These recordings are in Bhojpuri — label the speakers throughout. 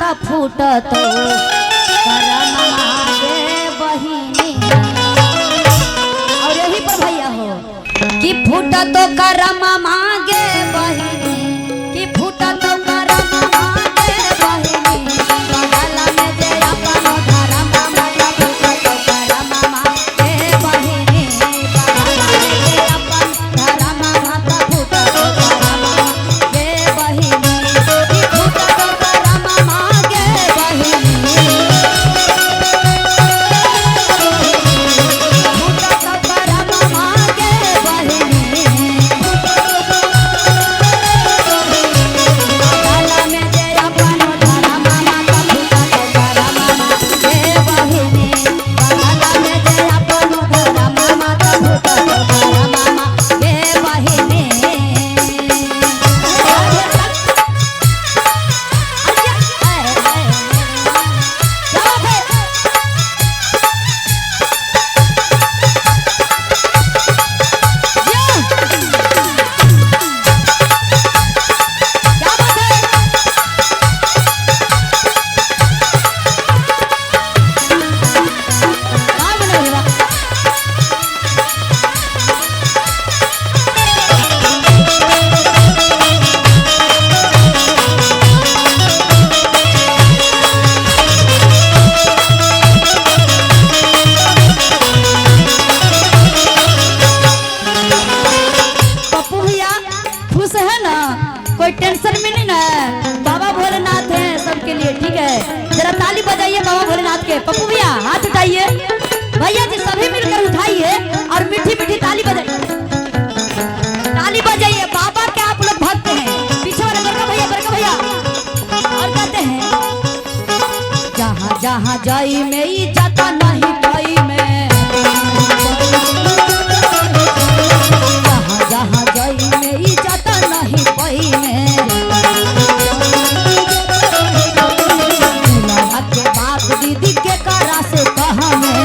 Speaker 1: का फूटत बहिनी। और यही पर भैया हो कि फूटत करम मांगे बहिनी, कि फूटत करम मांगे बहिनी, बगल में जे अपन धर्म माता फूटत करम मांगे बहिनी, बगल में जे अपन धर्म माता फूटत करम मांगे बहिनी, कि फूटत करम मांगे बहिनी, फूटत करम मांगे बहिनी, बगल में जे अपन धर्म माता फूटत करम मांगे बहिनी, बगल में जे अपन धर्म माता फूटत करम मांगे बहिनी। पप्पू भैया खुश है ना, कोई टेंशन में नहीं ना। बाबा भोलेनाथ है सबके लिए, ठीक है। जरा ताली बजाइए बाबा भोलेनाथ के। पप्पू भैया हाथ उठाइए, भैया जी सभी मिलकर उठाइए और मीठी मीठी ताली बजाइए, ताली बजाइए। बाबा के आप लोग भक्त हैं। पीछे वाले बड़का भैया और कहते हैं जहाँ जहाँ जाई में इज्जत नहीं पाई में, जहाँ जहाँ जाई में इज्जत नहीं पाई में, दुल्हा के बाप दीदी के करा से कहा में,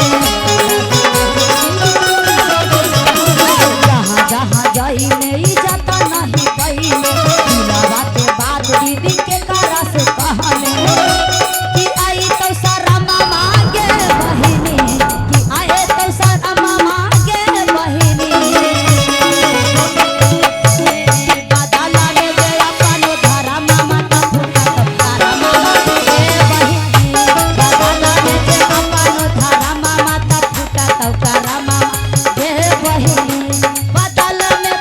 Speaker 1: जहाँ जहाँ जाई में इज्जत नहीं पाई में, दुल्हा के बाप दीदी के करा से कहा में, कि आई तो शरम मांगे बहिनी, कि आए तो शरम मांगे बहिनी, बदल में जे अपन धर्म माता फूटत करम मांगे बहिनी, बदल में जे अपन धर्म माता फूटत करम मांगे बहिनी, बदल में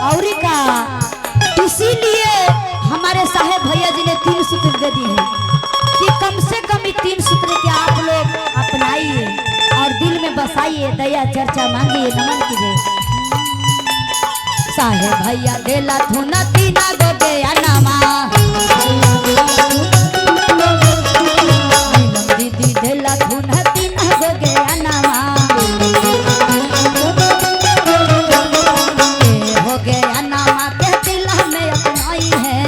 Speaker 1: औरी का, इसीलिए हमारे साहेब भैया जी ने 3 सूत्र दे दिए हैं कि कम से कम 3 सूत्र के आप लोग अपनाइए और दिल में बसाइए, दया चर्चा मांगिए, नमन कीजिए। साहेब भैया देला धुना तीना गो गया नामा, नीलम दीदी देला धुना तीना गो गया नामा, हो गया नामा के दिल में अपनाई है,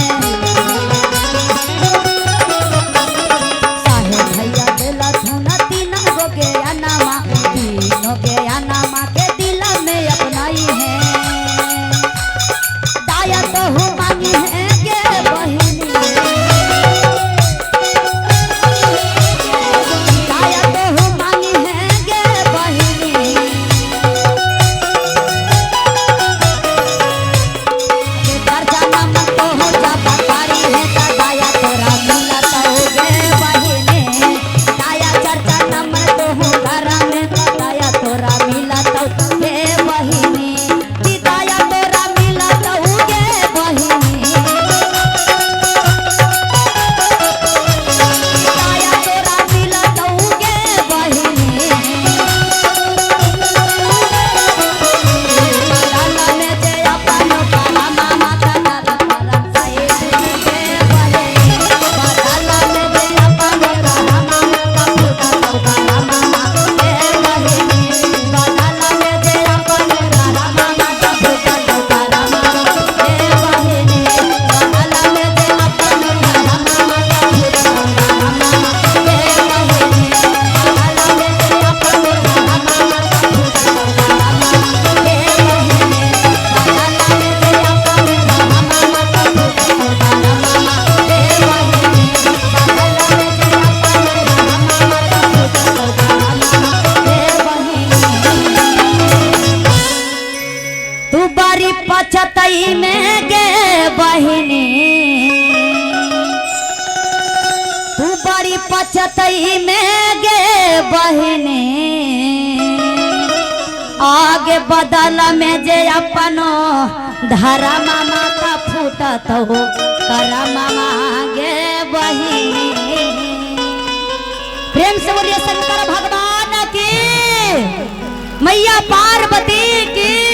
Speaker 1: साहेब भैया देला धुना तीना हो गया नामा, तीन हो गया नामा के दिल में अपनाई है, दाया तो हो मांगी है गे बहिनी, पचतई में गे बहिने आगे बदल में जे अपनो धरा मामा का फूटत हो करा मामा गे बहिने। प्रेम से बोलिए शंकर भगवान की, मैया पार्वती की।